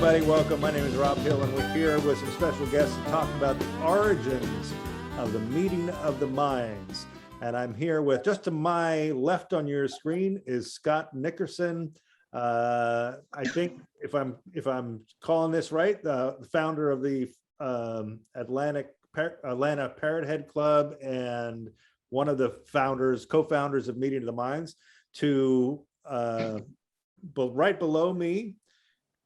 everybody. Welcome. My name is Rob Hill, and we're here with some special guests to talk about the origins of the meeting of the minds. And I'm here with, just to my left on your screen is Scott Nickerson. I think if I'm calling this right, the founder of the Atlanta Parrot Head Club and one of the co-founders of Meeting of the Minds. But right below me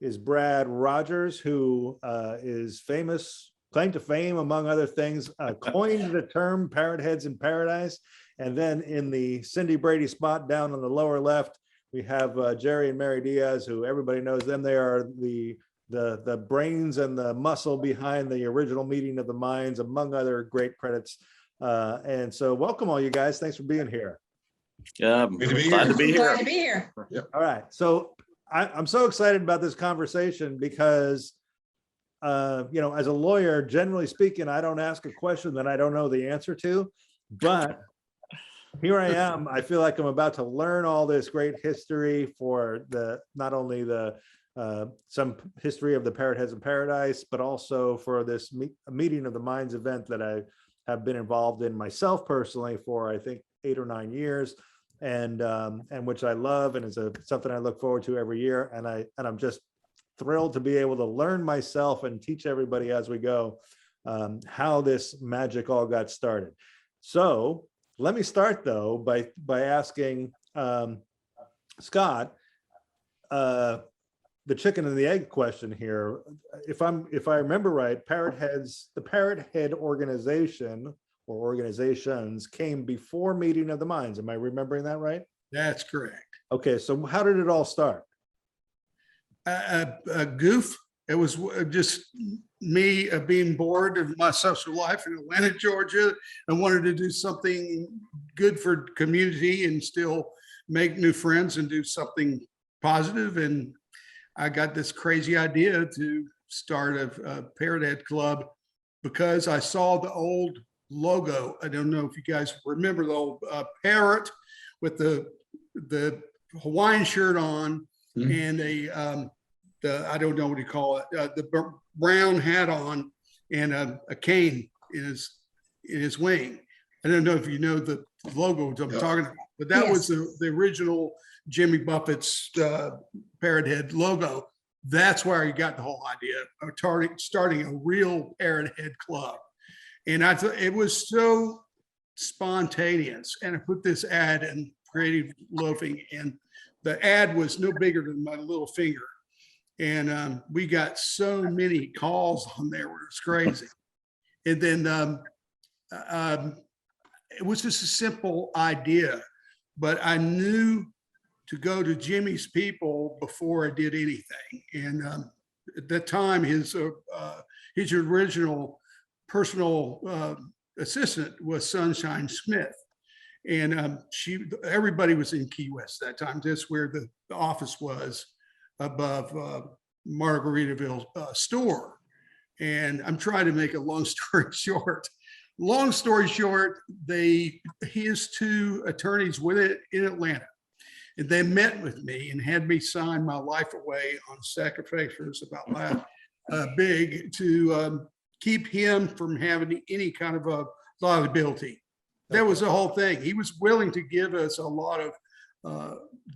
is Brad Rodgers, who is claim to fame, among other things, coined the term Parrot Heads in Paradise. And then in the Cindy Brady spot down on the lower left, we have Jerry and Mary Diaz, who everybody knows them. They are the brains and the muscle behind the original Meeting of the Minds, among other great credits. And so welcome all you guys. Thanks for being here. Glad to be here. Yep. All right. So I'm so excited about this conversation because, as a lawyer, generally speaking, I don't ask a question that I don't know the answer to, but here I am. I feel like I'm about to learn all this great history for not only some history of the Parrot Heads in Paradise, but also for this Meeting of the Minds event that I have been involved in myself personally for, I think, 8 or 9 years, and which I love, and is something I look forward to every year. And I'm just thrilled to be able to learn myself and teach everybody as we go how this magic all got started. So let me start though by asking Scott the chicken and the egg question here. If I remember right, the Parrot Head organization or organizations came before Meeting of the Minds. Am I remembering that right? That's correct. Okay, so how did it all start? A goof. It was just me being bored of my social life in Atlanta, Georgia. I wanted to do something good for community and still make new friends and do something positive. And I got this crazy idea to start a Parrot Head Club because I saw the old logo. I don't know if you guys remember the old parrot with the Hawaiian shirt on, mm-hmm. and I don't know what you call it, the brown hat on, and a cane in his wing. I don't know if you know the logo I'm talking about, but that was the original Jimmy Buffett's Parrot Head logo. That's where he got the whole idea of starting a real Parrot Head Club. And I thought it was so spontaneous. And I put this ad in Creative Loafing, and the ad was no bigger than my little finger. And we got so many calls on there, it was crazy. And then it was just a simple idea, but I knew to go to Jimmy's people before I did anything. And at that time, his original personal assistant was Sunshine Smith, and everybody was in Key West at that time. That's where the office was, above Margaritaville store. And I'm trying to make a long story short. Long story short, his two attorneys with it in Atlanta, and they met with me and had me sign my life away on a stack of papers about big to keep him from having any kind of a liability. That was the whole thing. He was willing to give us a lot of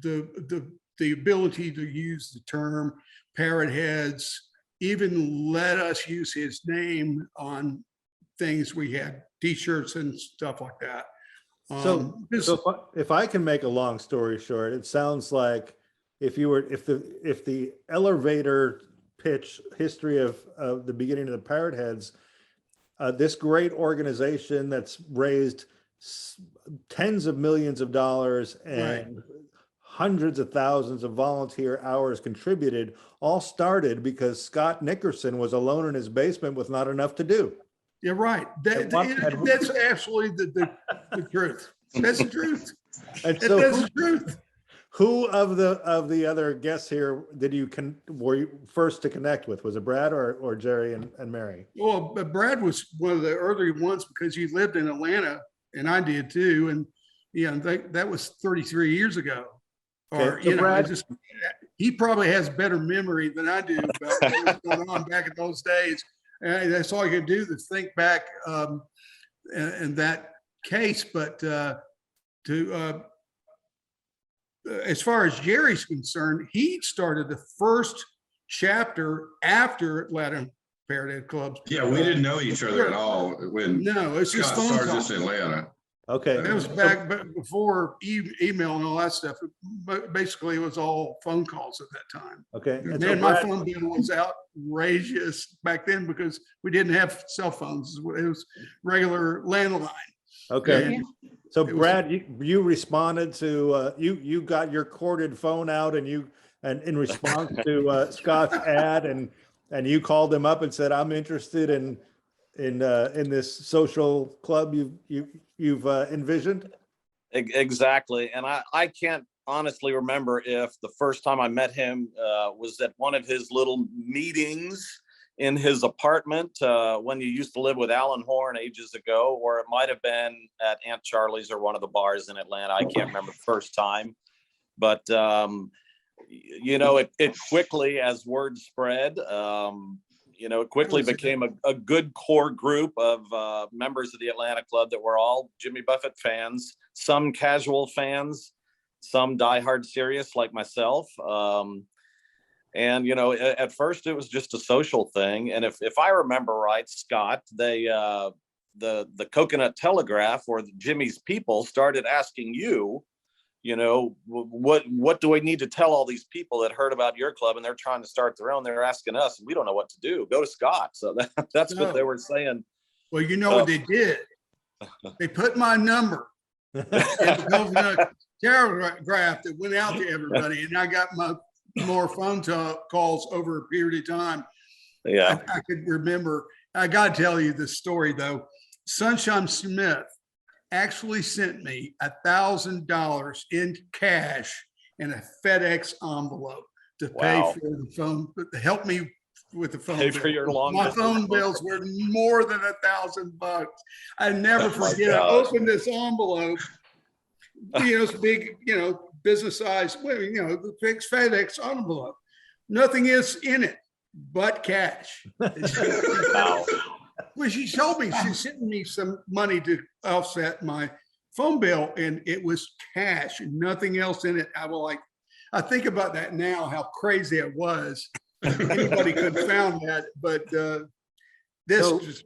the ability to use the term Parrot Heads, even let us use his name on things. We had t-shirts and stuff like that. So if I can make a long story short, it sounds like if the elevator pitch history of the beginning of the Parrot Heads, this great organization that's raised tens of millions of dollars and hundreds of thousands of volunteer hours contributed, all started because Scott Nickerson was alone in his basement with not enough to do. You're right. That's absolutely the truth. That's the truth. And so that's the truth. Who of the other guests here were you first to connect with? Was it Brad or Jerry and Mary? Well, Brad was one of the early ones because he lived in Atlanta, and I did too. And that was 33 years ago. Okay. So Brad, he probably has better memory than I do about what was going on back in those days. And that's all you could do to think back in that case. But as far as Jerry's concerned, he started the first chapter after Atlanta Parrot Head Clubs. Yeah, we didn't know each other at all when No, it's just Scott phone started calls. this in Atlanta. Okay. That was back before email and all that stuff. But basically, it was all phone calls at that time. Okay. And so And my Brad- phone bill was outrageous back then because we didn't have cell phones. It was regular landline. Okay. And So it was- Brad, you responded to, you got your corded phone out and in response to Scott's ad and you called him up and said, I'm interested in this social club you've envisioned. Exactly. And I can't honestly remember if the first time I met him was at one of his little meetings in his apartment when you used to live with Alan Horn ages ago, or it might have been at Aunt Charlie's or one of the bars in Atlanta. I can't remember the first time, but it quickly, as word spread, it quickly became a good core group of members of the Atlanta Club that were all Jimmy Buffett fans, some casual fans, some diehard serious like myself. And at first it was just a social thing. And if I remember right, Scott, the Coconut Telegraph or Jimmy's people started asking you, what do we need to tell all these people that heard about your club and they're trying to start their own? They're asking us, and we don't know what to do. Go to Scott. So that's what they were saying. Well, you know what they did? They put my number in the Coconut Telegraph that went out to everybody, and I got more phone calls over a period of time. Yeah, I could remember. I got to tell you this story though. Sunshine Smith actually sent me $1,000 in cash in a FedEx envelope to pay Wow. for the phone, to help me with the phone Pay bill. for your long My distance phone phone. bills were more than $1,000. I never Oh my forget. I gosh. opened this envelope. It's big, business size. The big FedEx envelope. Nothing is in it but cash. Wow. Well, she told me she's sending me some money to offset my phone bill, and it was cash and nothing else in it. I think about that now, how crazy it was. Anybody could have found that, but this is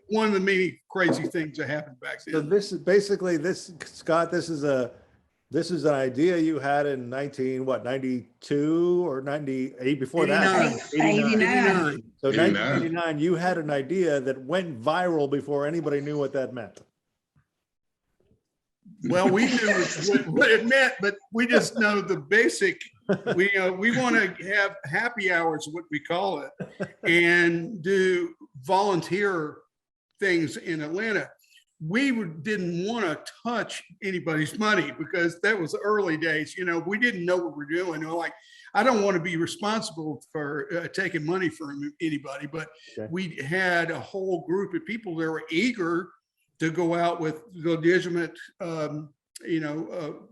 one of the many crazy things that happened back So then. this is basically Scott, this is an idea you had in 92 or 98 before that. 89. So 89. 1989, you had an idea that went viral before anybody knew what that meant. Well, we knew what it meant, but we just know the basic. We want to have happy hours, what we call it, and do volunteer things in Atlanta. We didn't want to touch anybody's money because that was the early days. We didn't know what we're doing. I don't want to be responsible for taking money from anybody, but Okay. we had a whole group of people that were eager to go out with legitimate,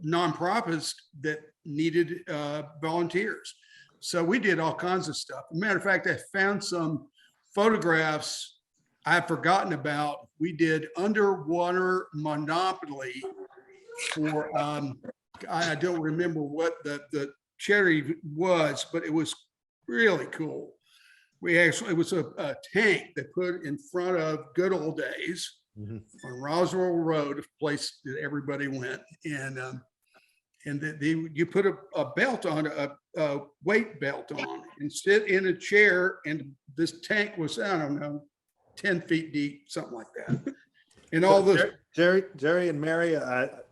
nonprofits that needed volunteers. So we did all kinds of stuff. As a matter of fact, I found some photographs I've forgotten about. We did underwater Monopoly for, I don't remember what the charity was, but it was really cool. It was a tank that put in front of Good Old Days Mhm. on Roswell Road, a place that everybody went. And you put a belt on, a weight belt on, and sit in a chair, and this tank was, I don't know, 10 feet deep, something like that. And all this, Jerry and Mary,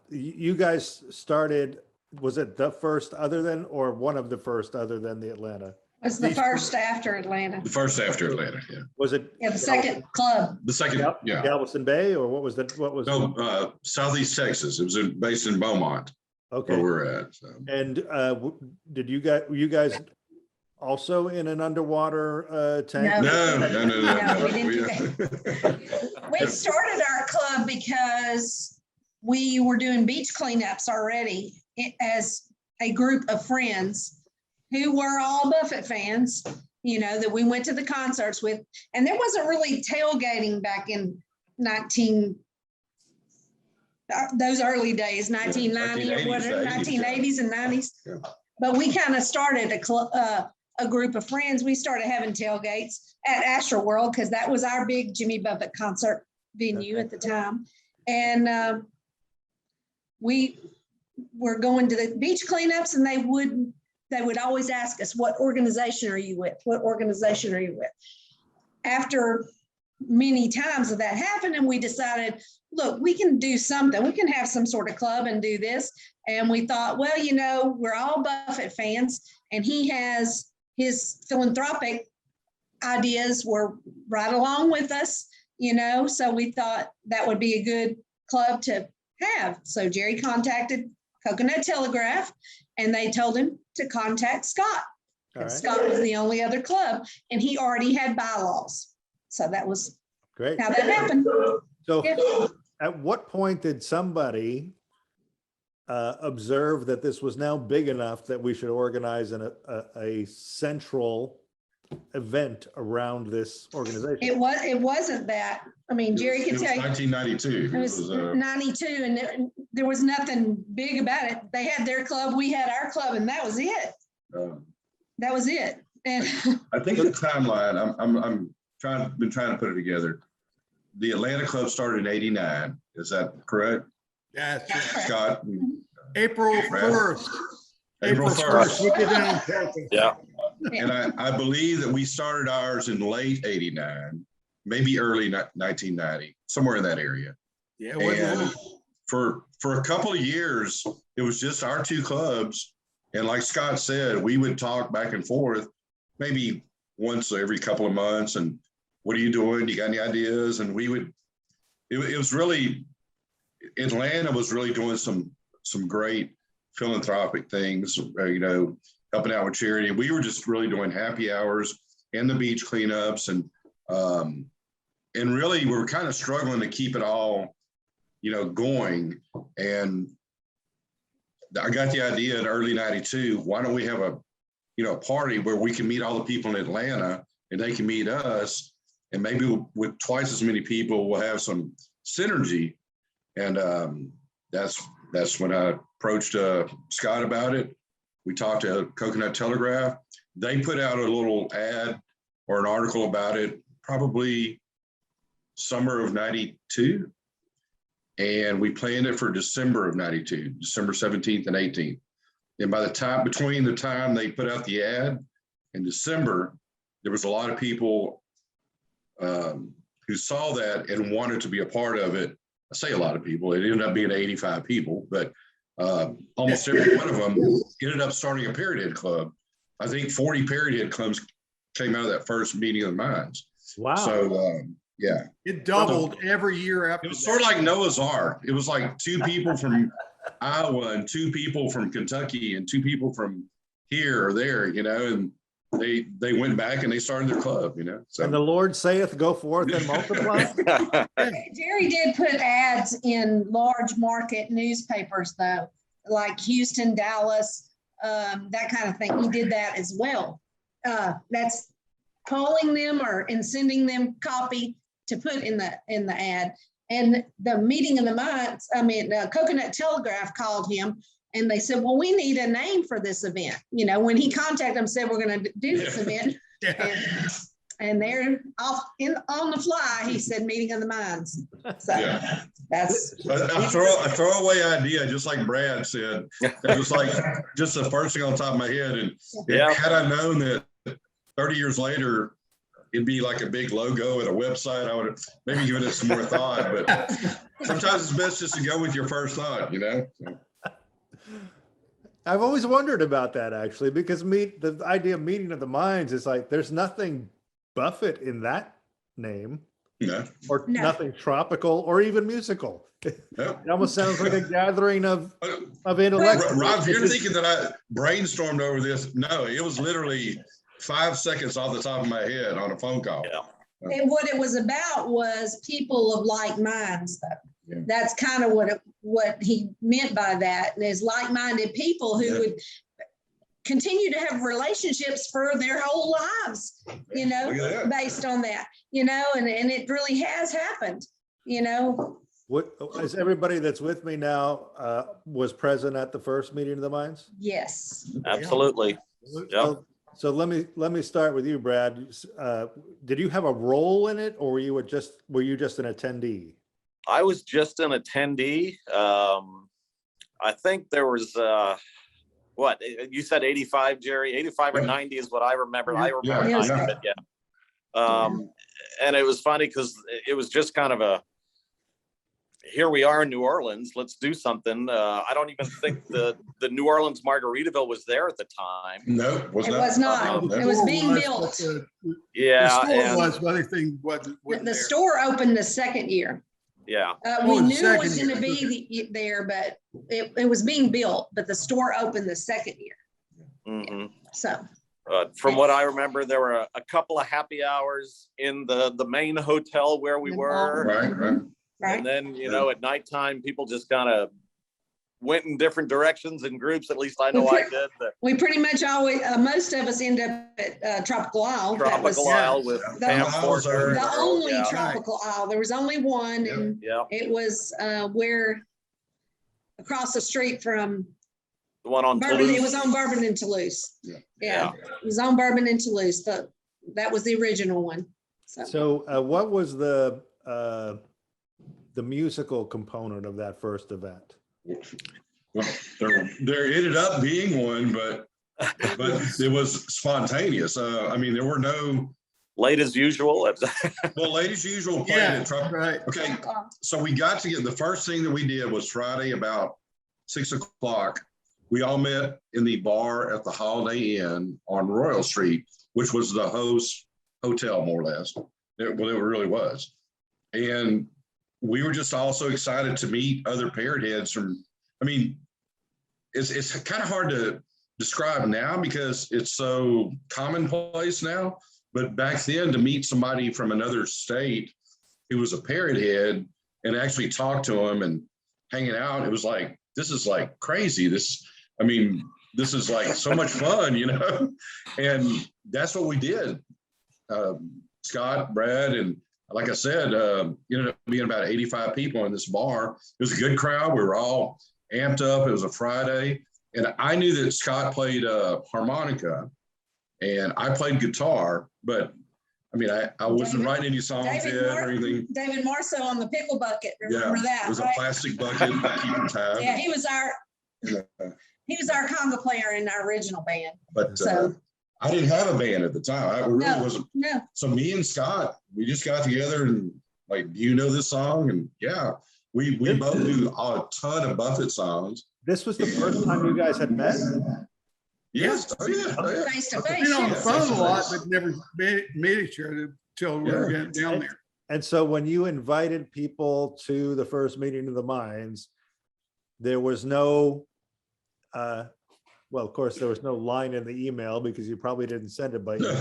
you guys started, was it the first other than, or one of the first other than the Atlanta? Was the first after Atlanta. The first after Atlanta, yeah. Was it? Yeah, the second club. The second, yeah. Galveston Bay, or what was? No, Southeast Texas. It was based in Beaumont, Okay. where we're at. So. And did you guys also in an underwater tank? No. No, we didn't do that. We started our club because we were doing beach cleanups already as a group of friends. who were all Buffett fans, you know, that we went to the concerts with. And there wasn't really tailgating back in those early days, 1990 or whatever, 1980s and 90s. Yeah. But we kind of started a group of friends. We started having tailgates at Astroworld because that was our big Jimmy Buffett concert venue at the time. And we were going to the beach cleanups, and they would always ask us, what organization are you with? What organization are you with? After many times of that happened, and we decided, look, we can do something. We can have some sort of club and do this. And we thought, well, you know, we're all Buffett fans, and he has his philanthropic ideas were right along with us, you know, so we thought that would be a good club to have. So Jerry contacted Coconut Telegraph, and they told him to contact Scott. All right. Scott was the only other club, and he already had bylaws. So that was Great. how that happened. So Yeah. at what point did somebody observe that this was now big enough that we should organize a central event around this organization? It wasn't that. I mean, Jerry could tell you. 1992. It was 92, and there was nothing big about it. They had their club, we had our club, and that was it. That was it. And I think the timeline, I'm been trying to put it together. The Atlanta Club started in '89. Is that correct, Yeah, it's right. Scott? April 1st. April 1st. We did it on purpose. Yeah. And I believe that we started ours in late '89, maybe early 1990, somewhere in that area. Yeah, And for a couple of years, it was just our two clubs. And like Scott said, we would talk back and forth, maybe once every couple of months. And what are you doing? You got any ideas? And we would, it was really, Atlanta was really doing some great philanthropic things, you know, helping out with charity. We were just really doing happy hours and the beach cleanups. And really, we were kind of struggling to keep it all, you know, going. And I got the idea in early '92, why don't we have a party where we can meet all the people in Atlanta and they can meet us, and maybe with twice as many people, we'll have some synergy. And that's when I approached Scott about it. We talked to Coconut Telegraph. They put out a little ad or an article about it, probably summer of '92. And we planned it for December of '92, December 17th and 18th. And by the time, between the time they put out the ad and December, there was a lot of people who saw that and wanted to be a part of it. I say a lot of people, it ended up being 85 people, but almost every one of them ended up starting a Parrot Head club. I think 40 Parrot Head clubs came out of that first meeting of the minds. Wow. So, yeah. It doubled every year after. It was sort of like Noah's Ark. It was like 2 people from Iowa and 2 people from Kentucky and 2 people from here or there, you know, and they went back and they started their club, you know. So. And the Lord saith, go forth and multiply. Jerry did put ads in large market newspapers, though, like Houston, Dallas, that kind of thing. He did that as well. That's calling them and sending them copy to put in the ad. And the meeting of the minds, Coconut Telegraph called him, and they said, well, we need a name for this event. You know, when he contacted them, said, we're going to do this event. Yeah. And they're off on the fly. He said, meeting of the minds. So Yeah. that's A throwaway idea, just like Brad said. It was like just the first thing on top of my head. And Yeah. had I known that 30 years later, it'd be like a big logo and a website, I would have maybe given it some more thought. But sometimes it's best just to go with your first thought, you know? I've always wondered about that, actually, because the idea of meeting of the minds is like, there's nothing Buffett in that name, Yeah. or No. nothing tropical or even musical. Yep. It almost sounds like a gathering of intellectuals. Rob, you're thinking that I brainstormed over this. No, it was literally 5 seconds off the top of my head on a phone call. Yeah. and what it was about was people of like minds, though. Yeah. That's kind of what he meant by that. And there's like-minded people who Yeah. would continue to have relationships for their whole lives, you know, Look at that. based on that, you know, and it really has happened, you know. What is everybody that's with me now was present at the first meeting of the minds? Yes. Absolutely. Yep. So let me start with you, Brad. Did you have a role in it, or were you just an attendee? I was just an attendee. I think there was, what, you said 85, Jerry? 85 or 90 is what I remember. I remember Yeah. 90 of it, yeah. And it was funny because it was just kind of a, here we are in New Orleans, let's do something. I don't even think the New Orleans Margaritaville was there at the time. No, It was not. No. It was being built. The Yeah. store and- was, but everything wasn't The there. store opened the second year. Yeah. We the knew it was second going to year. be there, but it was being built, but the store opened the second year. Mhm. So, From what I remember, there were a couple of happy hours in the main hotel where we The were. Right, right. right. And then, you know, at nighttime, people just kind of went in different directions in groups. At least I know I did. The We pretty much always, most of us end up at Tropical Isle. That was Tropical Isle with the- Pam Isles Porter. are- the only Yeah. Tropical Isle. There was only one, and Yeah, it was where across the street from the one on Bourbon. It Toulouse. was on Bourbon and Toulouse. Yeah. Yeah, it was on Bourbon and Toulouse. That was the original one. So what was the musical component of that first event? Well, there ended up being one, but it was spontaneous. I mean, there were no, Late as usual. well, ladies usual played Yeah, at Truck. right. Okay, so we got to get, the first thing that we did was Friday about 6 o'clock. We all met in the bar at the Holiday Inn on Royal Street, which was the host hotel, more or less. It really was. And we were just also excited to meet other Parrot Heads from, I mean, it's kind of hard to describe now because it's so commonplace now. But back then, to meet somebody from another state who was a Parrot Head and actually talk to them and hanging out, it was like, this is like crazy. This is like so much fun, you know? And that's what we did. Scott, Brad, and like I said, ended up being about 85 people in this bar. It was a good crowd. We were all amped up. It was a Friday. And I knew that Scott played harmonica and I played guitar, but I mean, I wasn't writing any songs yet or anything. David Marceau on the pickle bucket. Yeah, Remember that, it was a right? plastic bucket keeping time. Yeah, he was our conga player in our original band. But So- I didn't have a band at the time. I really No. wasn't. No, So me and Scott, we just got together and like, do you know this song? And yeah, we both do a ton of Buffett songs. This was the first time you guys had met? Yes, oh yeah, oh yeah. face to face. Been on the yeah. phone a lot, but never met each other until we were getting down there. And so when you invited people to the first meeting of the minds, there was no, well, of course, there was no line in the email because you probably didn't send it by email.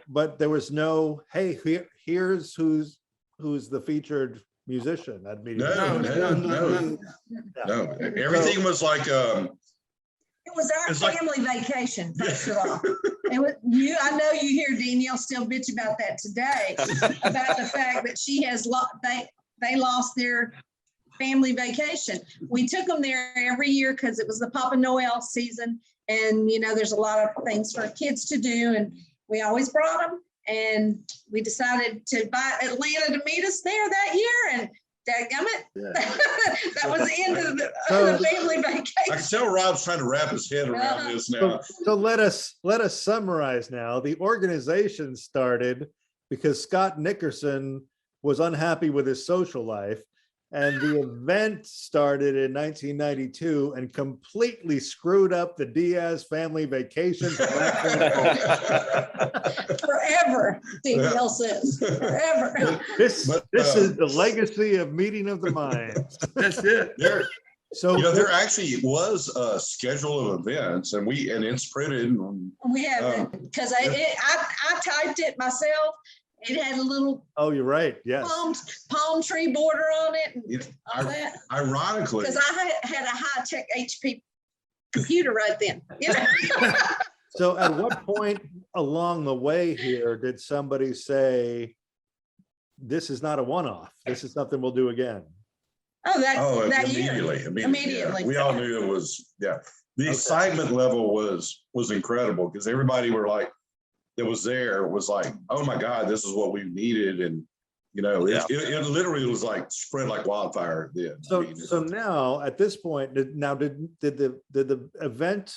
But there was no, hey, here's who's the featured musician at meeting. No. Everything was like, It was our It's like- family vacation, first of all. It was I know you hear Danielle still bitch about that today, about the fact that she has they lost their family vacation. We took them there every year because it was the Papa Noel season. And, you know, there's a lot of things for kids to do. And we always brought them. And we decided to buy Atlanta to meet us there that year. And dadgummit, that was the end of the family I vacation. can tell Rob's trying to wrap his head around this now. So let us summarize now. The organization started because Scott Nickerson was unhappy with his social life. And the event started in 1992 and completely screwed up the Diaz family vacation. Forever, Danielle says, forever. This is the legacy of Meeting of the Minds. That's it. So There actually was a schedule of events and it's printed. We have, because I typed it myself. It had a little oh, you're right. Yes. palm tree border on it and You know, all that. Ironically, Because I had a high-tech HP computer right then. You know? So at what point along the way here did somebody say, this is not a one-off, this is something we'll do again? Oh, that immediately, year. immediately. Immediately. Yeah. We all knew it was, yeah. The Okay. excitement level was incredible because everybody were like, that was there was like, oh my God, this is what we needed. And, you know, it literally was like spread like wildfire then. So now at this point, did the event,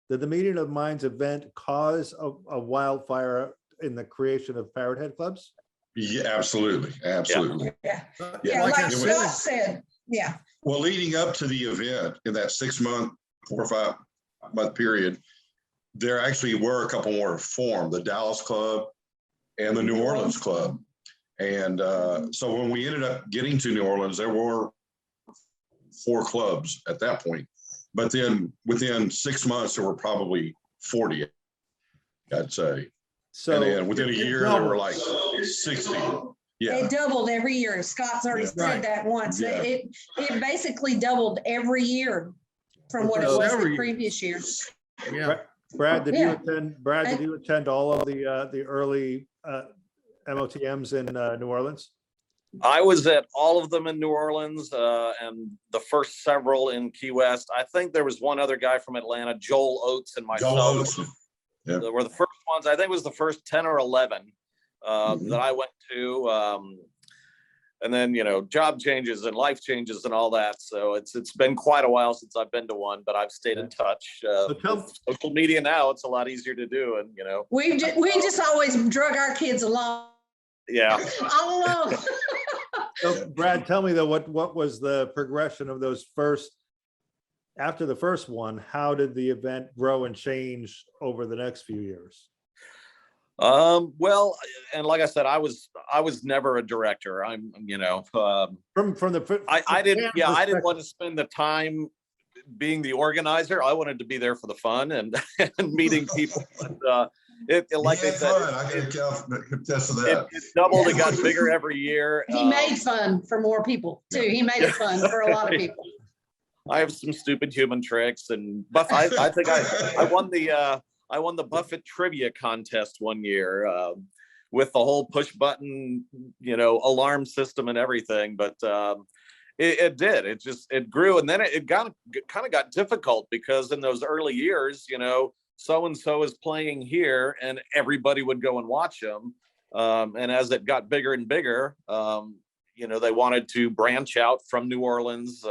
did the Meeting of Minds event cause a wildfire in the creation of Parrot Head clubs? Yeah, absolutely. Absolutely. Yeah. Yeah, Like I Scott said, yeah. Well, leading up to the event in that 4 or 5 month period, there actually were a couple more formed, the Dallas Club and the New Orleans Club. And so when we ended up getting to New Orleans, there were 4 clubs at that point. But then within 6 months, there were probably 40, I'd say. So And then within a year, there were like 60. Yeah. It doubled every year. Scott's already Yeah. said that once. Yeah. It basically doubled every year from what it was the previous year. Yeah. Brad, did Yeah. you attend all of the early MOTMs in New Orleans? I was at all of them in New Orleans and the first several in Key West. I think there was one other guy from Atlanta, Joel Oates, and myself. Joel Oates. Yeah. They were the first ones. I think it was the first 10 or 11 that I went to. And then, you know, job changes and life changes and all that. So it's been quite a while since I've been to one, but I've stayed in touch. With social media now, it's a lot easier to do. And, you know, We just always drug our kids along. yeah. All along. So Brad, tell me though, what was the progression of those after the first one? How did the event grow and change over the next few years? Well, and like I said, I was never a director. I didn't want to spend the time being the organizer. I wanted to be there for the fun and meeting people. And, like they said, I can contest to that. It doubled. It got bigger every year. He made fun for more people too. He made it fun for a lot of people. I have some stupid human tricks, and I think I won the Buffett trivia contest one year with the whole push button, you know, alarm system and everything. But it did. It grew, and then it kind of got difficult because in those early years, you know, so and so is playing here, and everybody would go and watch them. And as it got bigger and bigger, you know, they wanted to branch out from New Orleans.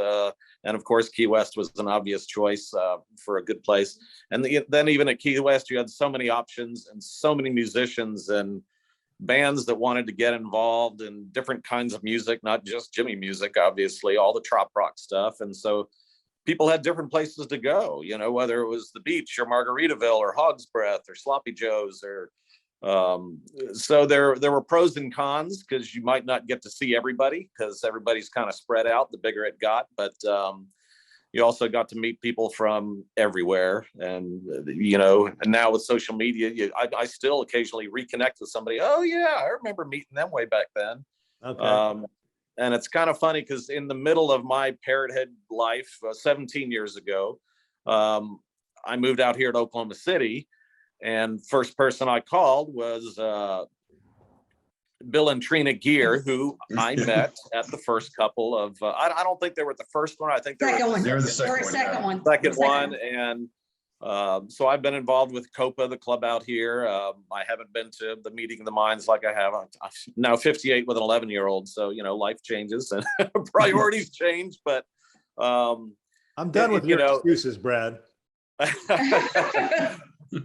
And of course, Key West was an obvious choice for a good place. And then even at Key West, you had so many options and so many musicians and bands that wanted to get involved in different kinds of music, not just Jimmy music, obviously, all the trop rock stuff. And so people had different places to go, you know, whether it was the beach or Margaritaville or Hog's Breath or Sloppy Joe's or so there were pros and cons because you might not get to see everybody because everybody's kind of spread out the bigger it got, but you also got to meet people from everywhere. And you know, and now with social media, I still occasionally reconnect with somebody. Oh yeah, I remember meeting them way back then. Okay. And it's kind of funny because in the middle of my Parrot Head life 17 years ago, I moved out here to Oklahoma City. And first person I called was Bill and Trina Gear, who I met at the first couple of, I don't think they were the first one. I think they were the second one. Second one. And so I've been involved with COPA, the club out here. I haven't been to the Meeting of the Minds like I have. I'm now 58 with an 11-year-old. So, you know, life changes and priorities change. But I'm done with your excuses, Brad.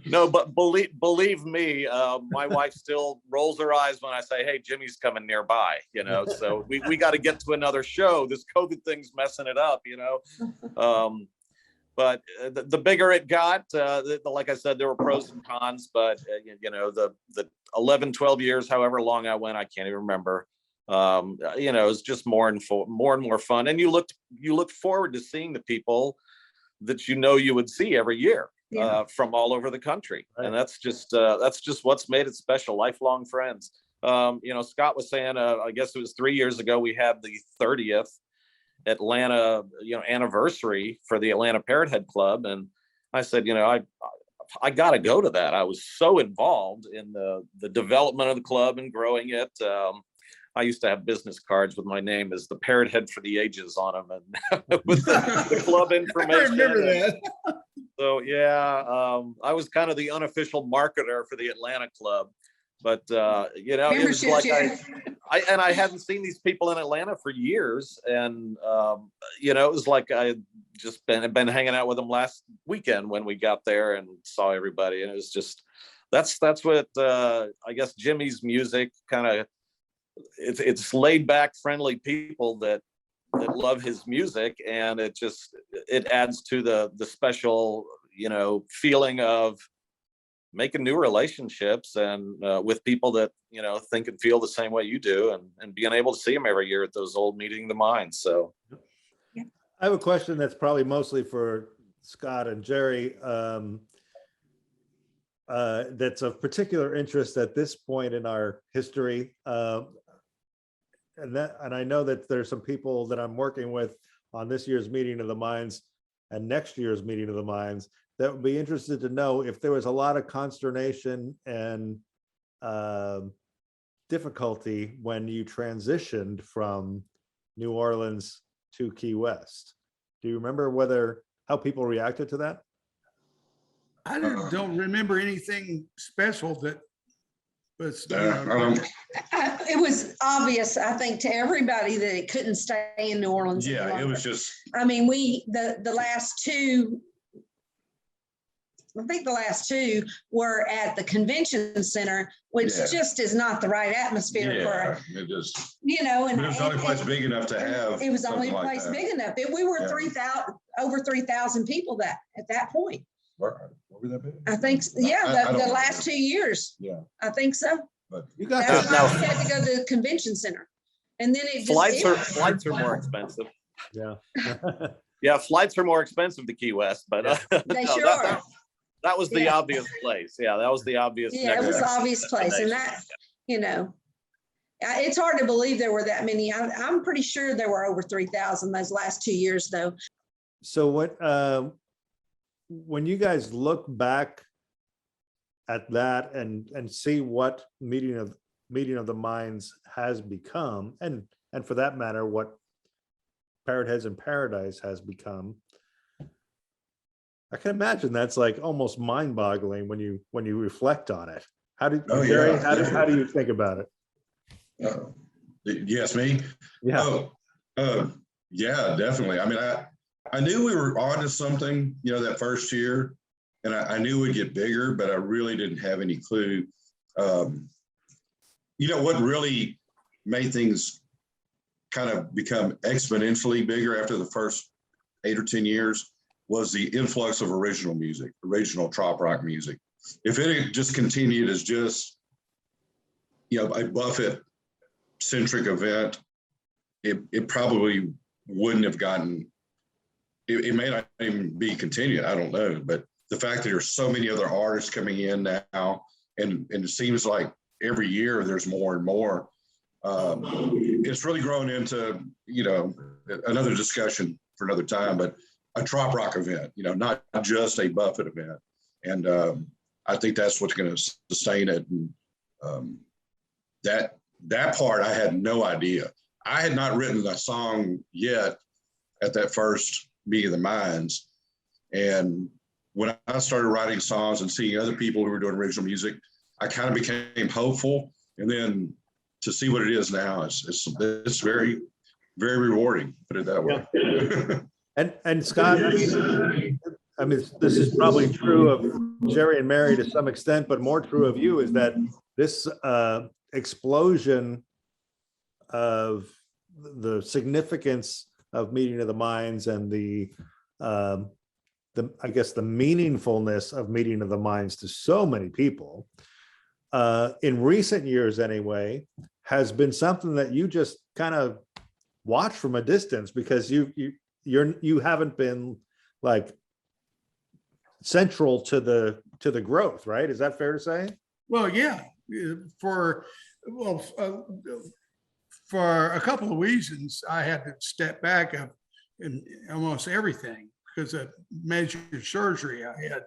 No, but believe me, my wife still rolls her eyes when I say, hey, Jimmy's coming nearby, you know, so we got to get to another show. This COVID thing's messing it up, you know. But the bigger it got, like I said, there were pros and cons, but you know, the 11, 12 years, however long I went, I can't even remember. You know, it's just more and more fun. And you look forward to seeing the people that you know you would see every year. From all over the country. Right. And that's just what's made it special. Lifelong friends. You know, Scott was saying, I guess it was 3 years ago, we had the 30th Atlanta, you know, anniversary for the Atlanta Parrot Head Club. And I said, I got to go to that. I was so involved in the development of the club and growing it. I used to have business cards with my name as the Parrot Head for the Ages on them, and with the club information. I remember that. So yeah, I was kind of the unofficial marketer for the Atlanta club, but it was like I hadn't seen these people in Atlanta for years, and it was like I just been hanging out with them last weekend when we got there and saw everybody, and it was just that's what I guess Jimmy's music kind of. It's laid back, friendly people that love his music, and it adds to the special feeling of making new relationships and with people that think and feel the same way you do, and being able to see them every year at those old Meeting of the Minds. So I have a question that's probably mostly for Scott and Jerry. That's of particular interest at this point in our history. And I know that there's some people that I'm working with on this year's Meeting of the Minds and next year's Meeting of the Minds that would be interested to know if there was a lot of consternation and difficulty when you transitioned from New Orleans to Key West. Do you remember how people reacted to that? I don't remember anything special that was. It was obvious, I think, to everybody that it couldn't stay in New Orleans. Yeah, it was just. I mean, the last two. I think the last two were at the convention center, which just is not the right atmosphere for. It just. And it was the only place big enough to have. It was the only place big enough. We were 3,000, over 3,000 people at that point. Were we that big? I think, the last 2 years. Yeah. I think so. But You got That's that. why we had to go to the convention center. And then it flights are more expensive. Yeah. Yeah, flights are more expensive to Key West, but They sure are. That was the obvious place. Yeah, that was the obvious. Yeah, it was the obvious place. And that, it's hard to believe there were that many. I'm pretty sure there were over 3,000 those last 2 years, though. So when you guys look back at that and see what Meeting of the Minds has become, and for that matter, what Parrot Heads in Paradise has become, I can imagine that's like almost mind-boggling when you reflect on it. Jerry, how do you think about it? Yes, me. Yeah. Yeah, definitely. I mean, I knew we were on to something, that first year, and I knew we'd get bigger, but I really didn't have any clue. What really made things kind of become exponentially bigger after the first 8 or 10 years was the influx of original music, original trop rock music. If it had just continued as just, a Buffett centric event, it probably wouldn't have gotten, it may not even be continued. I don't know. But the fact that there's so many other artists coming in now, and it seems like every year there's more and more, it's really grown into, another discussion for another time, but a trop rock event, not just a Buffett event. And I think that's what's going to sustain it. And that part, I had no idea. I had not written a song yet at that first Meeting of the Minds. And when I started writing songs and seeing other people who were doing original music, I kind of became hopeful. And then to see what it is now, it's very, very rewarding, put it that way. And Scott, I mean, this is probably true of Jerry and Mary to some extent, but more true of you is that this explosion of the significance of Meeting of the Minds and the I guess the meaningfulness of Meeting of the Minds to so many people in recent years anyway has been something that you just kind of watch from a distance because you haven't been like central to the growth, right? Is that fair to say? Well, yeah, for a couple of reasons, I had to step back in almost everything because of major surgery I had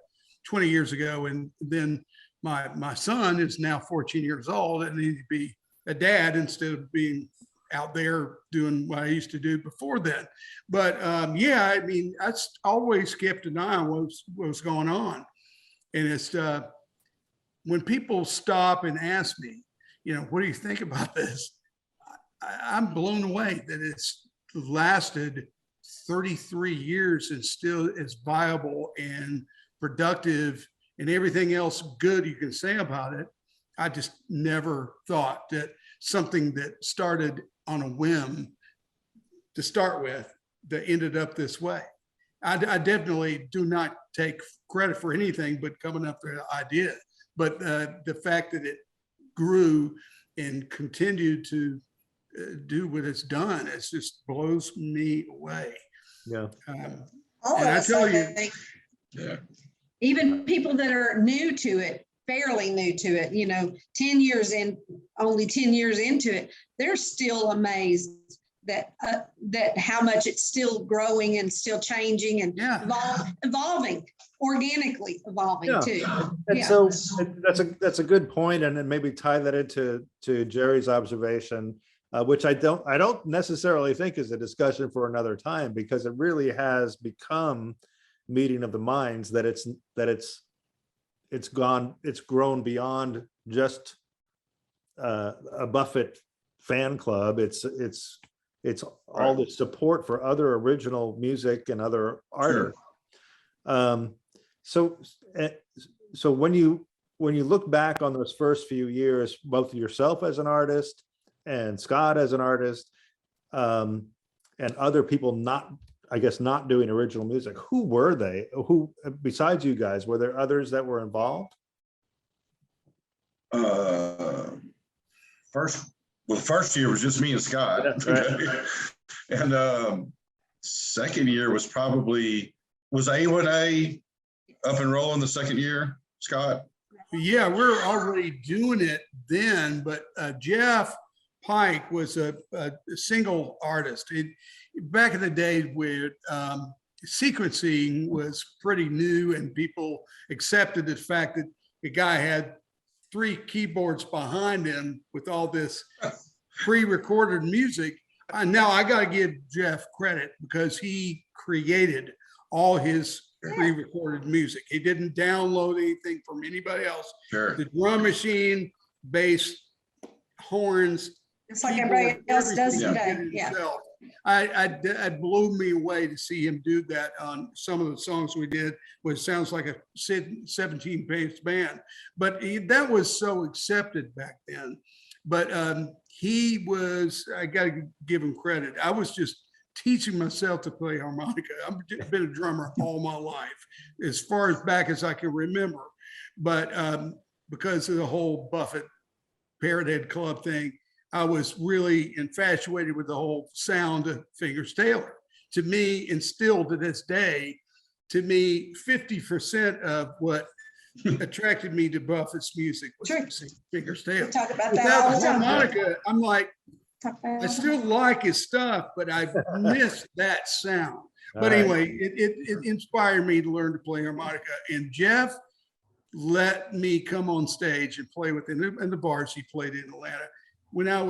20 years ago. And then my son is now 14 years old and needs to be a dad instead of being out there doing what I used to do before then. But yeah, I mean, I always kept an eye on what was going on. And it's when people stop and ask me, you know, what do you think about this? I'm blown away that it's lasted 33 years and still is viable and productive and everything else good you can say about it. I just never thought that something that started on a whim to start with that ended up this way. I definitely do not take credit for anything but coming up with the idea. But the fact that it grew and continued to do what it's done, it just blows me away. Yeah. All of And I us, tell I you, think, Yeah. even people that are new to it, fairly new to it, you know, 10 years in, only 10 years into it, they're still amazed that how much it's still growing and still changing and yeah, evolving, organically evolving Yeah. too. And Yeah. so that's a good point, and then maybe tie that into Jerry's observation, which I don't necessarily think is a discussion for another time, because it really has become meeting of the minds that it's grown beyond just a Buffett fan club. It's all the support for other original music and other artists. So when you look back on those first few years, both yourself as an artist and Scott as an artist, and other people not doing original music, who were they? Who, besides you guys, were there others that were involved? First year was just me and Scott. Right. And second year was A1A up and rolling the second year, Scott? yeah, we're already doing it then, but Jeff Pike was a single artist. Back in the day where sequencing was pretty new and people accepted the fact that the guy had 3 keyboards behind him with all this pre-recorded music. Now I got to give Jeff credit because he created all his pre-recorded music. He didn't download anything from anybody else. Sure. The drum machine, bass, horns, It's like keyboard, everybody else does everything today. he did Yeah. himself. It blew me away to see him do that on some of the songs we did, which sounds like a 17-page band. But that was so accepted back then. But he was, I got to give him credit. I was just teaching myself to play harmonica. I've been a drummer all my life, as far as back as I can remember. But because of the whole Buffett Parrot Head Club thing, I was really infatuated with the whole sound of Fingers Taylor. To me, and still to this day, to me, 50% of what attracted me to Buffett's music was Sure. Fingers Taylor. We talk about that all Without the time. harmonica, I'm like, Talk about it I all the still like his stuff, but I miss that sound. But All right. anyway, it inspired me to learn to play harmonica. And Jeff let me come on stage and play with him in the bars he played in Atlanta when I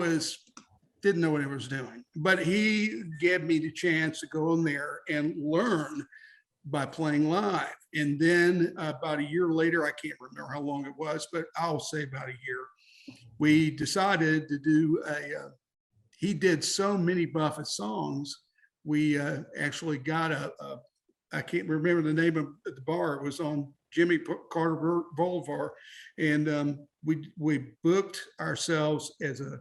didn't know what I was doing. But he gave me the chance to go in there and learn by playing live. And then about a year later, I can't remember how long it was, but I'll say about a year, we decided to do he did so many Buffett songs. We actually got I can't remember the name of the bar. It was on Jimmy Carter Boulevard. And we booked ourselves as a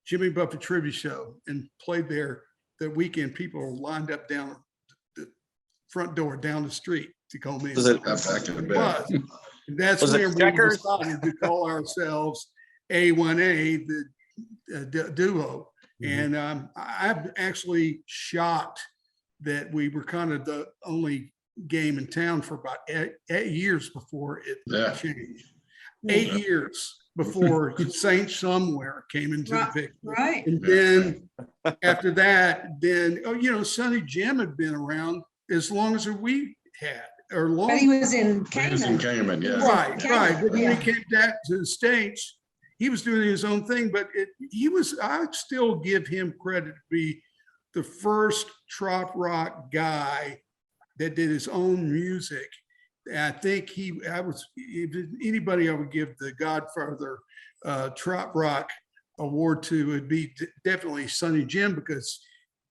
Jimmy Buffett tribute show and played there the weekend. People were lined up down the front door, down the street to call me. Was it- That's Was it when we Checkers? decided to call ourselves A1A, the duo. Mhm. And I'm actually shocked that we were kind of the only game in town for about 8 years before it Yeah. changed. 8 years before Saint Somewhere came into the picture. Right. And then after that, then, Sonny Jim had been around as long as we had, or But long. he was in He was in Cayman. Cayman, yeah. Right, right. But when Yeah. he came back to the States, he was doing his own thing, but I still give him credit to be the first trop rock guy that did his own music. And I think if anybody I would give the Godfather trop rock award to, would be definitely Sonny Jim, because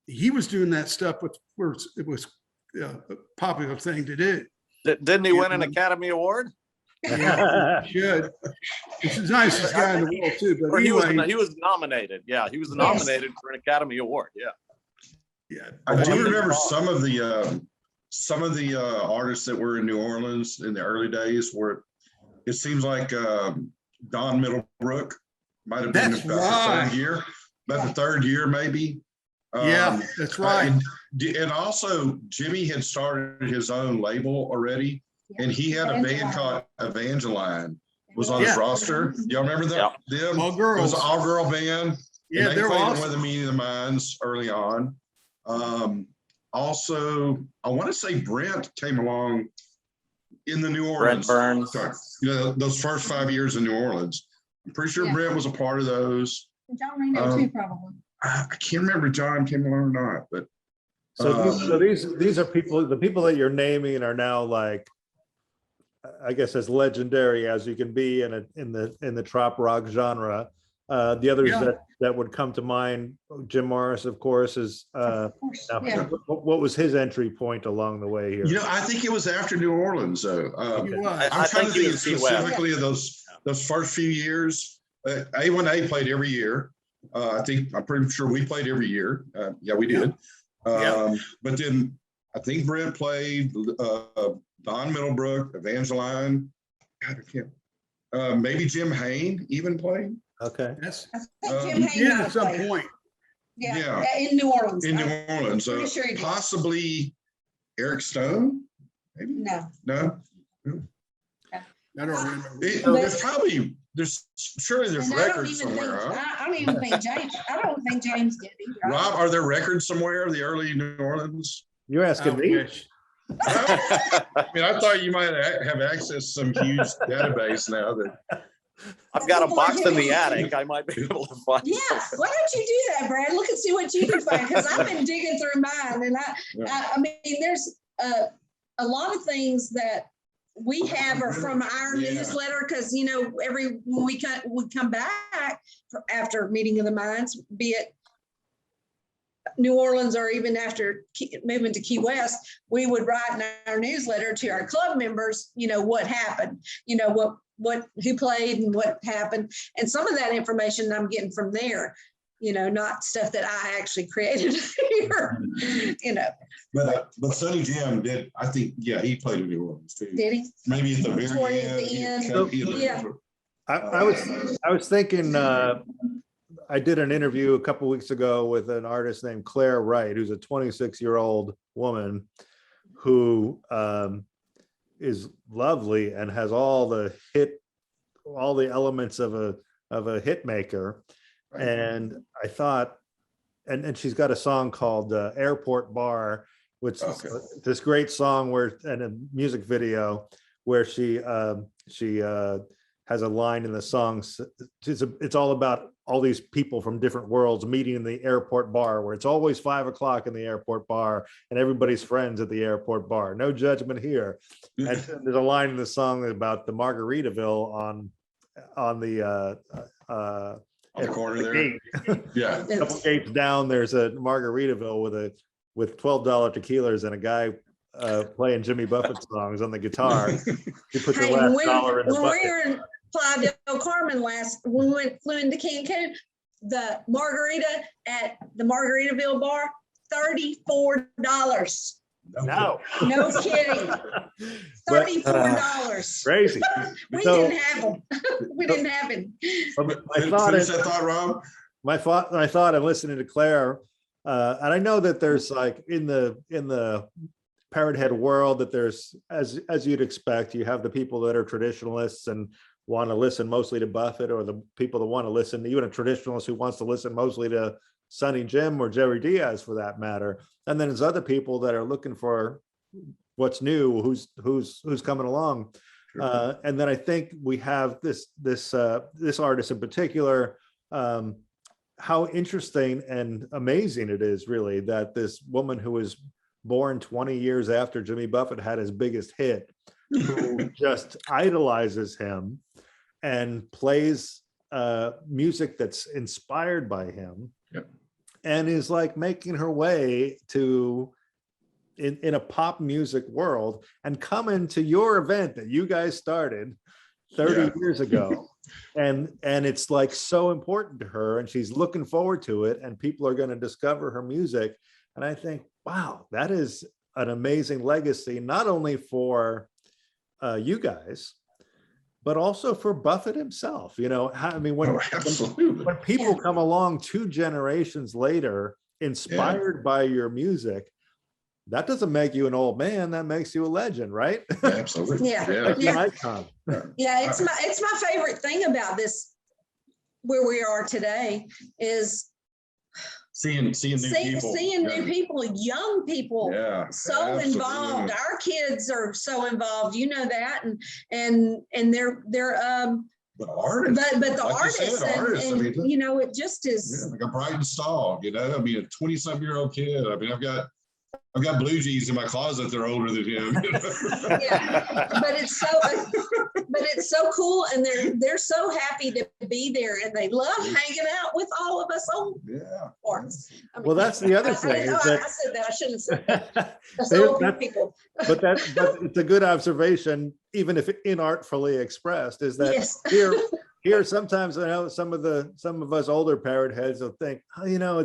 he was doing that stuff with, where it was a popular thing to do. Didn't he win an Academy Award? Yeah, he should. He's the nicest guy in the world too, but Or he anyway, was nominated. Yeah, he was nominated for an Academy Award. Yeah. yeah. I do remember some of the artists that were in New Orleans in the early days where it seems like Don Middlebrook might have been That's about right. the third year maybe. Yeah, that's right. And also Jimmy had started his own label already, and he had a band called Evangeline was on his Yeah. roster. Y'all remember that? Them? All It was girls. an all-girl band. Yeah, And they they're played awesome. with the Meeting of the Minds early on. Also, I want to say Brent came along in the New Orleans. Burns. time. You know, those first 5 years in New Orleans. I'm pretty sure Yeah. Brent was a part of those. John Reno too, probably. I can't remember if John came along or not, but So these are people, the people that you're naming are now like, I guess, as legendary as you can be in the trop rock genre. The others Yeah. that would come to mind, Jim Morris, of course, is Of course, now, yeah. what was his entry point along the way here? you know, I think it was after New Orleans though. He was. I'm trying to he think was Key West. specifically of those first few years. A1A played every year. I'm pretty sure we played every year. Yeah, we did. But then I think Brent played, Don Middlebrook, Evangeline. God, I can't. Maybe Jim Hain even played. Okay. That's, I think Jim he Haynes did might at have some played. point. Yeah, in New Orleans. In New Orleans. pretty sure he did. Possibly Eric Stone? Maybe? No. No? I don't remember. There's surely there's And I don't records even think, somewhere, huh? I don't even think James did either. Rob, are there records somewhere of the early New Orleans? You're I asking me? wish. I mean, I thought you might have access to some huge database now that. I've got a box in the attic. I might be able to find. Yeah, something. why don't you do that, Brad? Look and see what you can find, because I've been digging through mine, and I mean, there's a lot of things that we have are from our Yeah. newsletter, because when we come back after Meeting of the Minds, be it New Orleans or even after moving to Key West, we would write in our newsletter to our club members, what happened, who played and what happened. And some of that information I'm getting from there, not stuff that I actually created here, But Sonny Jim did, I think, yeah, he played in New Orleans too. Did he? Maybe at the Toward very the end. end. Yeah. I was thinking, I did an interview a couple weeks ago with an artist named Claire Wright, who's a 26-year-old woman who is lovely and has all the elements of a hit maker. And I thought, and she's got a song called Airport Bar, which is this great song and a music video where she has a line in the song. It's all about all these people from different worlds meeting in the airport bar, where it's always 5 o'clock in the airport bar and everybody's friends at the airport bar. No judgment here. And there's a line in the song about the Margaritaville on the corner there. gate. Yeah. A couple gates down, there's a Margaritaville with $12 tequilas and a guy playing Jimmy Buffett songs on the guitar. He puts the Hey, last when dollar in the we bucket. were in Playa del Carmen when we flew into Cancun, the margarita at the Margaritaville bar, $34. No. No kidding. But, $34. crazy. We So- didn't have them. We didn't have him. I thought Finish that thought, Rob? my thought and listening to Claire, and I know that there's like in the Parrot Head world that there's, as you'd expect, you have the people that are traditionalists and want to listen mostly to Buffett, or the people that want to listen, even a traditionalist who wants to listen mostly to Sonny Jim or Jerry Diaz for that matter. And then there's other people that are looking for what's new, who's coming along. And then I think we have this artist in particular, how interesting and amazing it is really that this woman who was born 20 years after Jimmy Buffett had his biggest hit, who just idolizes him and plays music that's inspired by him, and is like making her way to in a pop music world and coming to your event that you guys started 30 years ago. And it's like so important to her, and she's looking forward to it, and people are going to discover her music. And I think, wow, that is an amazing legacy, not only for you guys, but also for Buffett himself. You know, I mean, when people come along 2 generations later, inspired by your music, that doesn't make you an old man. That makes you a legend, right? Absolutely. Yeah. An icon. Yeah, it's my favorite thing about this, where we are today, is Seeing new people. Seeing new people, young people, so absolutely. involved. Our kids are so involved, you know that, and they're But artists, but the like artists, you said, artists, and I mean, you know, it just is. like a Brighton Stahl, you know, I mean, a 20-something-year-old kid. I mean, I've got blue jeans in my closet that are older than him. Yeah, but it's so cool, and they're so happy to be there, and they love hanging out with all of us old artists. I mean, Well, that's the other thing. I said that. I shouldn't have said that. That's old people. But it's a good observation, even if inartfully expressed, is that here sometimes I know some of us older Parrot Heads will think, oh, you know,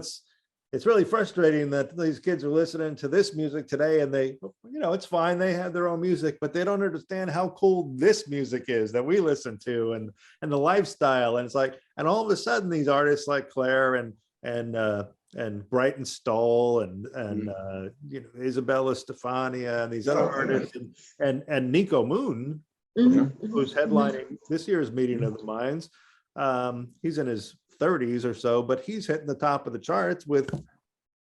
it's really frustrating that these kids are listening to this music today, and they, you know, it's fine, they have their own music, but they don't understand how cool this music is that we listen to, and the lifestyle. And it's like, and all of a sudden these artists like Claire and Brighton Stoll and you know, Isabella Stefania and these other artists, and Nico Moon, who's headlining this year's meeting of the Minds. He's in his 30s or so, but he's hitting the top of the charts with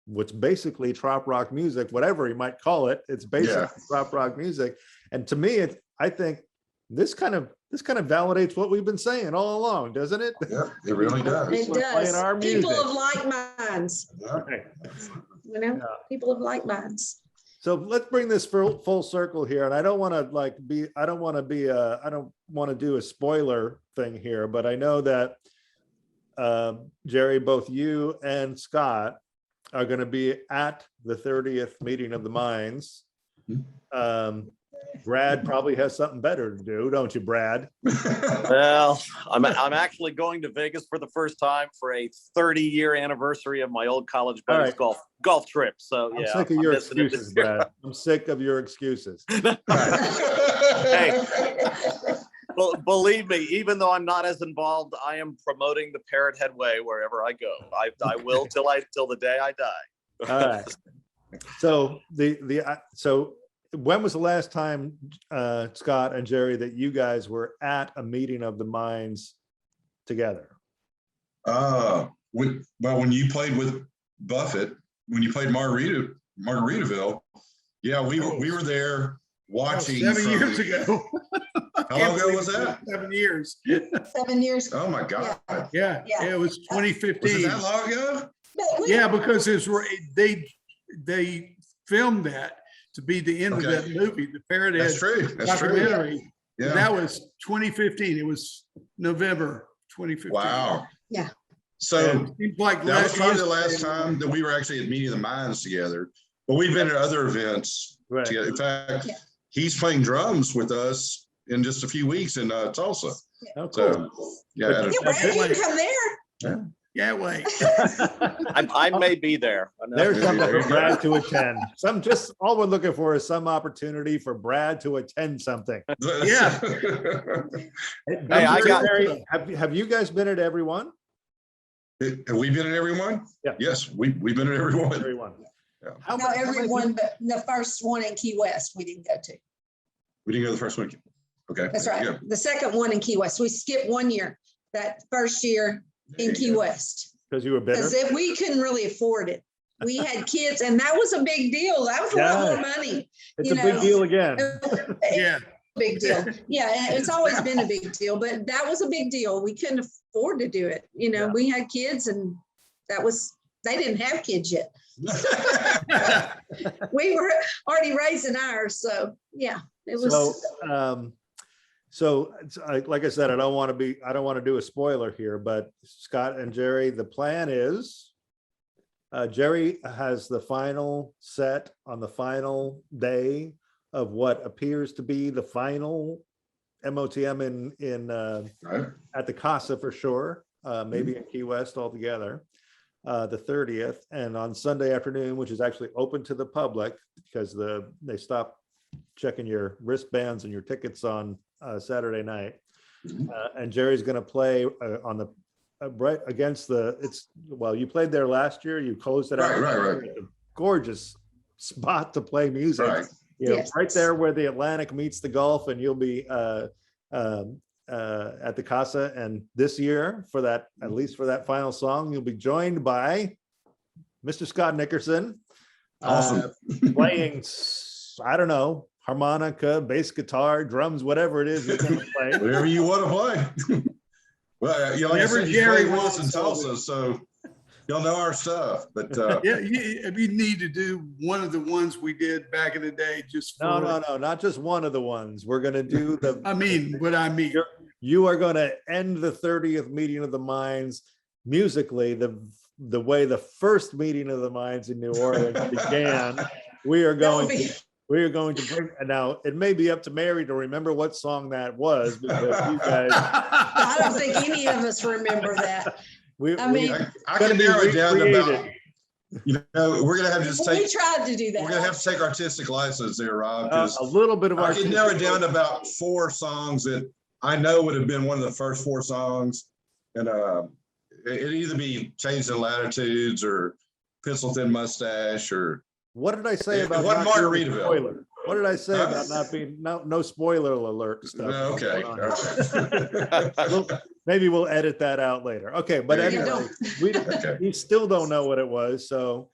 what's basically trop rock music, whatever you might call it. It's basically trop rock music. And to me, I think this kind of validates what we've been saying all along, doesn't it? Yeah, it really does. It does. Our People music. of like minds. You know, people of like minds. So let's bring this full circle here. And I don't want to do a spoiler thing here, but I know that Jerry, both you and Scott are going to be at the 30th meeting of the Minds. Brad probably has something better to do, don't you, Brad? Well, I'm actually going to Vegas for the first time for a 30-year anniversary of my old college buddies golf trip. So I'm sick of your excuses, Brad. I'm sick of your excuses. Hey, well, believe me, even though I'm not as involved, I am promoting the Parrot Head way wherever I go. I will till the day I die. All right. So so when was the last time, Scott and Jerry, that you guys were at a meeting of the Minds together? When you played with Buffett, when you played Margaritaville, we were there watching. 7 years ago. How long ago was that? 7 years. 7 years. Oh my God. Yeah, it was 2015. Was it that long ago? Yeah, because they filmed that to be the end of that movie, the Parrot Head documentary. Yeah. That was 2015. It was November 2015. Wow. Yeah. So like that was probably the last time that we were actually at Meeting of the Minds together. But we've been at other events together. In fact, he's playing drums with us in just a few weeks in Tulsa. Oh, cool. So, Brad, you can come there. Yeah, wait. I may be there. There's something for Brad to attend. All we're looking for is some opportunity for Brad to attend something. Yeah. Hey, have you guys been at every one? Have we been at every one? Yeah. Yes, we've been at every one. Everyone. Yeah. No, everyone, but the first one in Key West, we didn't go to. We didn't go to the first one. Okay. That's right. Yeah. The second one in Key West, we skipped 1 year, that first year in Key West. Because you were bitter. Because we couldn't really afford it. We had kids, and that was a big deal. That was a lot more money. It's you a big know. deal again. Yeah. Big deal. Yeah, and it's always been a big deal, but that was a big deal. We couldn't afford to do it. You know, Yeah. we had kids, and they didn't have kids yet. We were already raising ours. So yeah, it was. So like I said, I don't want to do a spoiler here, but Scott and Jerry, the plan is Jerry has the final set on the final day of what appears to be the final MOTM Right. at the Casa for sure, maybe in Key West altogether, the 30th, and on Sunday afternoon, which is actually open to the public because they stop checking your wristbands and your tickets on Saturday night. And Jerry's going to play on the right against you played there last year. You closed it out. Right. It's a gorgeous spot to play music. Right. Yes. Right there where the Atlantic meets the Gulf, and you'll be at the Casa. And this year, at least for that final song, you'll be joined by Mr. Scott Nickerson, Awesome. playing, I don't know, harmonica, bass guitar, drums, whatever it is you're going to play. Whatever you want to play. Well, like I Whatever said, you Jerry played with us wants. in Tulsa, so you'll know our stuff. But Yeah, you need to do one of the ones we did back in the day, just for. No, not just one of the ones. We're going to do the. I mean, You are going to end the 30th meeting of the minds musically the way the first meeting of the minds in New Orleans began. We are going to bring, now it may be up to Mary to remember what song that was, because you guys. I don't think any of us remember that. I can narrow it down to about, we're going to have to just We tried to do that. we're going to have to take artistic license there, Rob, because a little bit of I can narrow it down to about 4 songs that I know would have been one of the first 4 songs. And it'd either be Change the Latitudes or Pencil Thin Mustache or. What did I say about What not being a Margaritaville? spoiler? What did I say about not being no spoiler alert stuff? Okay. Maybe we'll edit that out later. Okay, but There you anyway, we still don't know what it was. So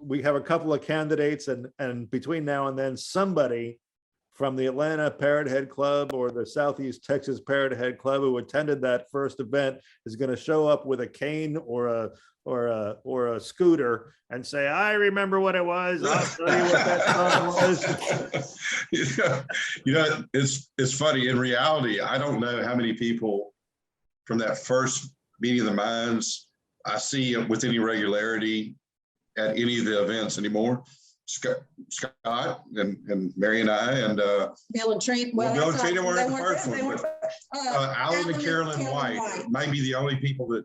we have a couple of candidates, and between now and then, somebody from the Atlanta Parrot Head Club or the Southeast Texas Parrot Head Club who attended that first event is going to show up with a cane or a scooter and say, "I remember what it was. I'll tell you what that song was." It's funny. In reality, I don't know how many people from that first meeting of the minds I see with any regularity at any of the events anymore. Scott and Mary and I and Bill and Trina. Bill and Trina weren't the first one. Alan and Carolyn White White might be the only people that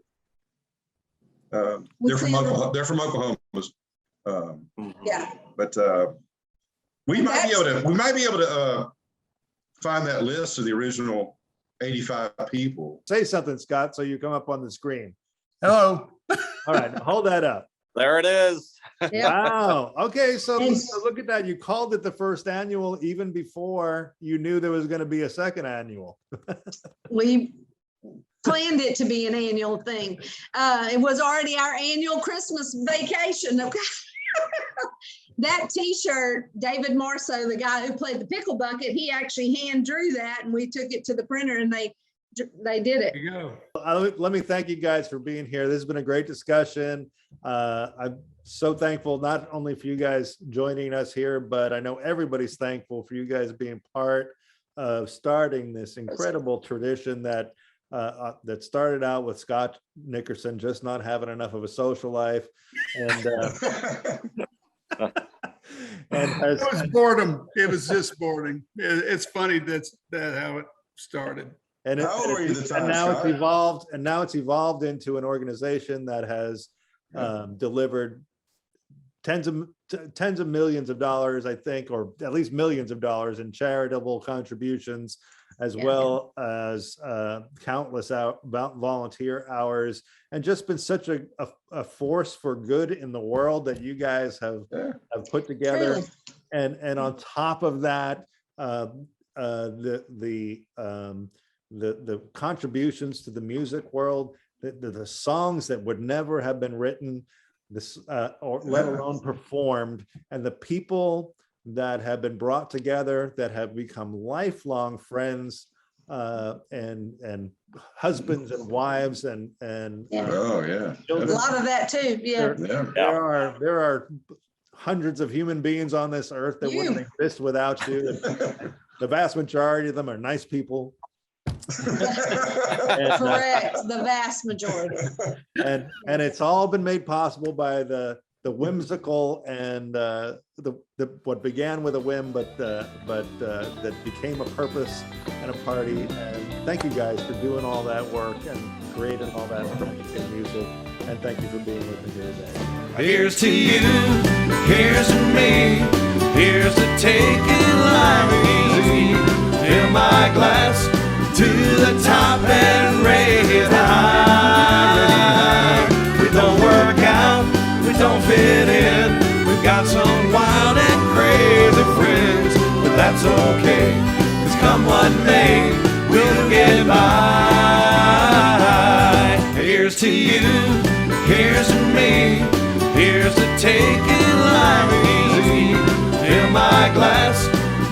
they're from Oklahoma. They're from Oklahoma. Yeah. But we might be able to find that list of the original 85 people. Say something, Scott, so you come up on the screen. Hello. All right, hold that up. There it is. Yeah. Wow. Okay, so And- look at that. You called it the first annual even before you knew there was going to be a second annual. We planned it to be an annual thing. It was already our annual Christmas vacation. Okay. That T-shirt, David Marceau, the guy who played the pickle bucket, he actually hand drew that, and we took it to the printer, and they did it. There you go. Let me thank you guys for being here. This has been a great discussion. I'm so thankful not only for you guys joining us here, but I know everybody's thankful for you guys being part of starting this incredible tradition that started out with Scott Nickerson just not having enough of a social life, and It was boredom. It was just boredom. It's funny that's how it started. And How old were you at the time, now it's Scott? evolved, and now it's evolved into an organization that has delivered tens of millions of dollars, I think, or at least millions of dollars in charitable contributions, as Yeah. well as countless volunteer hours, and just been such a force for good in the world that you guys have put together. Truly. And on top of that, the contributions to the music world, the songs that would never have been written, this or let alone performed, and the people that have been brought together that have become lifelong friends and husbands and wives and Yeah. Oh, yeah. A lot of that too, yeah. Yeah. there are hundreds of human beings on this earth that wouldn't exist without you. And the vast majority of them are nice people. Correct, the vast majority. And it's all been made possible by the whimsical and the what began with a whim, but that became a purpose and a party. And thank you guys for doing all that work and creating all that in music. And thank you for being with me here today. Here's to you, here's to me, here's to taking life easy. Fill my glass to the top and raise high. We don't work out, we don't fit in. We've got some wild and crazy friends, but that's okay, 'cause come what may, we'll get by. Here's to you, here's to me, here's to taking life easy. Fill my glass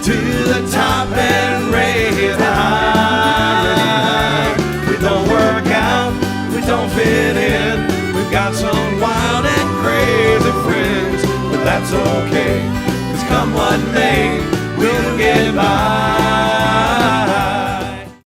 to the top and raise high. We don't work out, we don't fit in. We've got some wild and crazy friends, but that's okay, 'cause come what may, we'll get by.